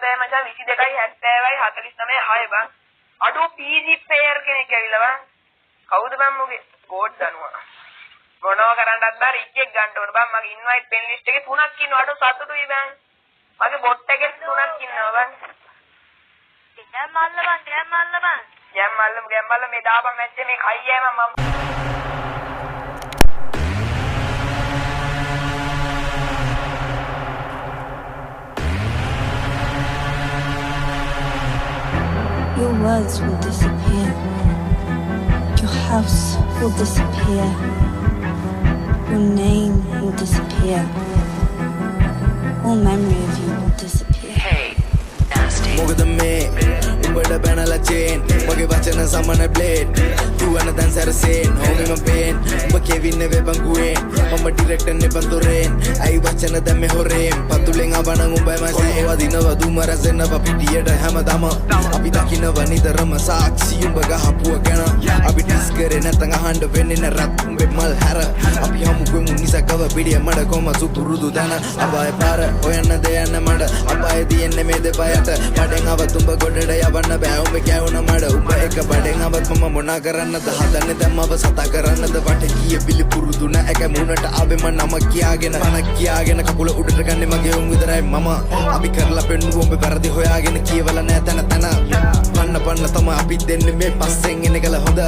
අපේ මචං 22යි 70යි 49යි 6 බං. අඩෝ PG player කෙනෙක් ඇවිල්ලා බං. කවුද බං මුගේ? කෝඩ් දනුවා. මොනවා කරන්නත් බෑ රිච්චෙක් ගන්න ඕන බං. මගේ ඉන්වයිට් පෙන් ලිස්ට් එකේ 3ක් ඉන්නවා. අඩෝ සතුටුයි බං. මගේ බොට් එකේ 3ක් ඉන්නවා බං. ගැම්මල්ල මේ දාපන් මැච් එක මේ කයියම මම Your words will disappear. Your house will disappear. Your name will disappear. All memory of you will disappear. Hey, nasty. මොකද මේ උඹට බැනලා චේන් මගේ වචන සමන බ්ලේඩ් දුවන දැන් සැරසෙන් හොමිම පේන් උඹ කෙවින්න වෙබංගුවෙන් මම ඩිරෙක්ටර් නෙබන්තොරෙන් ඇයි වචන දැම්ම හොරෙන් පතුලෙන් අබන උඹයි මැසේ වදිනව දුම රැසෙනව පිටියට හැමදම අපි දකින්නව නිතරම සාක්ෂි උඹ ගහපුව ගැන අපි ඩිස් කරේ නැත්නම් අහන්න වෙන්නේ නැරත් උඹේ මල් හැර අපි හමුගෙමු නිසකව පිළිය මඩ කොම සුපුරුදු දන අබාය පාර හොයන්න දෙයන්න මඩ අබාය දියන්නේ මේ දෙපයට බඩෙන් අවත් උඹ ගොඩට යවන්න බෑ උඹ කැවුන මඩ උඹ එක බඩෙන් අවත් මම මොනා කරන්නද හදන්නේ දැන් මව සතා කරන්නද වට කීය පිළි පුරුදු නැක මුණට ආවේ මම නම කියාගෙන කකුල උඩට ගන්නේ මගේ උන් විතරයි මම අපි කරලා පෙන්නුව උඹ වැරදි හොයාගෙන කියවලා නෑ තන පන්න තමයි අපි දෙන්නේ මේ පස්සෙන් එන කල හොඳ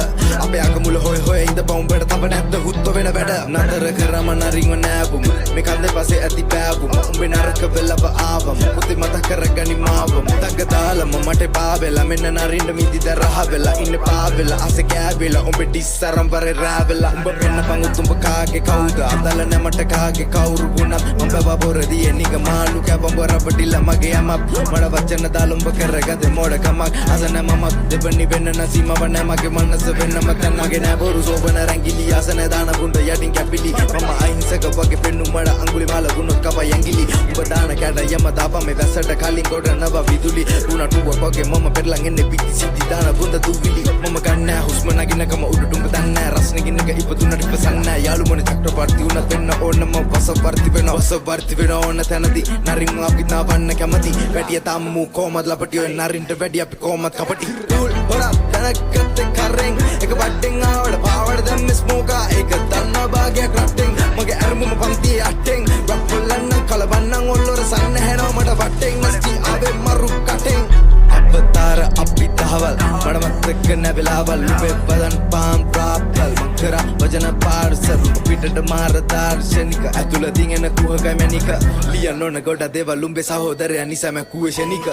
අපේ අකමුල හොය ඉඳපන් උඹට තව නැද්ද හුත්ත වෙන වැඩ නතර කරම නරින්ව නෑබුම් මේ කන්දේ පස්සේ ඇති බෑබුම් උඹේ නරක වෙලව ආවම පුතේ මතක කරගනි මාවම තග දාලම මට පාවෙලා මෙන්න නරින්න මිදි දරහ වෙලා ඉන්න පාවෙලා අසේ කෑවෙලා උඹ ඩිස්සරම් වරේ රාවෙලා උඹ පෙන්නපන් උඹ කාගේ කවුද අදල නැමට කාගේ කවුරු වුණත් උඹ බබොරදී නිග මාළු කැපම් බරපටිලා මගේ යම මඩ වචන දාල උඹ කරගද මොඩකමක් අසන මම දෙවනි වෙන්න නැසීමව නැ මගේ මනස වෙන්නම තන මගේ නෑ බොරු සෝබන රංගිලි අසන දාන බුණ්ඩ යටින් කැපිලි මම අහිංසක වගේ පෙන්නු මඩ අඟුලි මාල ගුණොත් කපයි ඇඟිලි උඹ දාන කැඩ යම දාපම මේ වැසට කලින් කොට නව විදුලි උණටුව වගේ මම පෙරලන් එන්නේ පිටි සිටි දාන බුණ්ඩ දුවිලි මම ගන්න හුස්ම නගිනකම උඩට උඹ දන්නේ රස්නකින්නක ඉපදුනට ඉපසන්න යාළු මොනේ චක්‍රවර්ති උනත් වෙන්න ඕනම වසවර්ති වෙන ඕන තැනදී නරින් අපි නාවන්න කැමති වැඩිය තාමු කොහමද ලපටියෝ නරින්ට වැඩි අපි කොහමද කපටි ටූල් හොරා දැනගත්ත කරෙන් එක වඩෙන් ආවඩ පාවඩ දැම්ම ස්මෝකා ඒක දන්න භාගයක් රටෙන් මගේ අරමුම පන්ති අටෙන් රප්පලන්න කලබන්නන් ඔල්ලොර සන්න හැනෝ මට වටෙන් නැස්ටි ආවේ මරු කටෙන් අවතාර අපි දහවල් මඩ මතක නැවෙලාවල් උඹේ බදන් පාම් ප්‍රාප්තල් මකර වචන පාර්සල් පිටට මාර දාර්ශනික ඇතුළතින් එන කුහක මැනික ලියන්න ඕන ගොඩ දේවල් උඹේ සහෝදරයා නිසා මම කුවේ ෂනික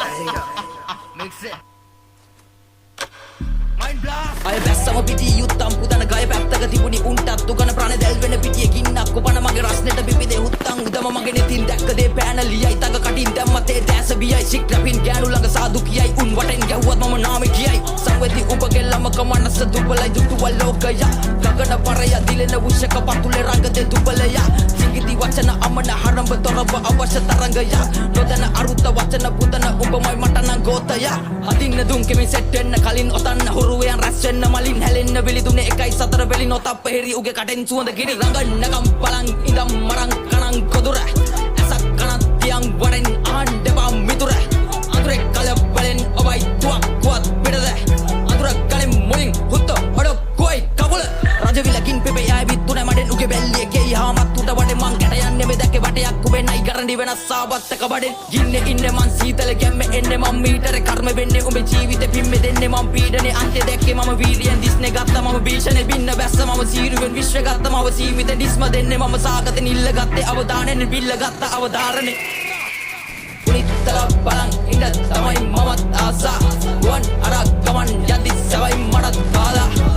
අය බැස්සම පිටි යුත්තම් පුතන ගය පැත්තක තිබුණි උන්ටත් දුගන ප්‍රාණ දැල් වෙන පිටිය ගින්නක් කොපන මගේ රස්නෙට පිපිදේ හුත්තම් උදම මගේ නෙතින් දැක්ක දේ පෑන ලියයි තග කටින් දැම්මත් ඒ දැස බියයි සික් රැපින් ගෑනු ළඟ සාදු කියයි උන් වටෙන් ගැහුවත් මම නාමේ කියයි සංවේදී උඹගේ ළමක මනස දුබලයි දුටුවල් ලෝකය ගගන පරය දිලෙන උෂක පතුලේ රංගදේ දුබලය සිංගිති වචන අමන හරඹ තොරව අවශ්‍ය තරංගය නොදැන අරුත වචන පුතන උඹමයි මට නම් ගෝතය අදින්න දුම් කෙමෙන් සෙට් වෙන්න කලින් ඔතන්න හොරුවයන් රැස් වෙන්න මලින් හැලෙන්න වෙලිදුනේ 1.4 වෙලි නොතප්ප හෙරි උගේ කටෙන් සුවඳ ගිනි රඟන්නකම් බලන් ඉඳම් මරන් කණන් කොදුර ඇසක් කනත් තියන් වරෙන් ආන් දෙපා මිතුර අඳුරේ කල බලෙන් ඔබයි තුවක් කුවත් පිටද අඳුර කලින් මුලින් හුත්ත ඔඩ කොයි කබුල රජවිලකින් පෙපේ ආවිත් තුන මඩෙන් උගේ බැල්ලිය කෙයි හාමත් උඩ වඩේ මං ගැට යන්නේ මේ දැක්කේ වටයක් උබේ නයි කරණි වෙනස් සාබත් එක බඩෙන් ගින්නේ ඉන්නේ මං සීතල ගැම්මේ එන්නේ මං මීටරේ කර්ම වෙන්නේ උඹේ ජීවිතේ පිම්මේ දෙන්නේ මං පීඩනේ අන්තේ දැක්කේ මම වීරියෙන් දිස්නේ ගත්තා මම භීෂණේ බින්න බැස්ස මම සීරුවෙන් විශ්ව ගත්තා මම සීමිත දිස්ම දෙන්නේ මම සාගතේ නිල්ල ගත්තේ අවදානෙන් බිල්ල ගත්තා අවදාරනේ උනිත්තල බලන් ඉඳ තමයි මමත් ආසා වන් අර ගමන් යදි සවයි මඩත් බාලා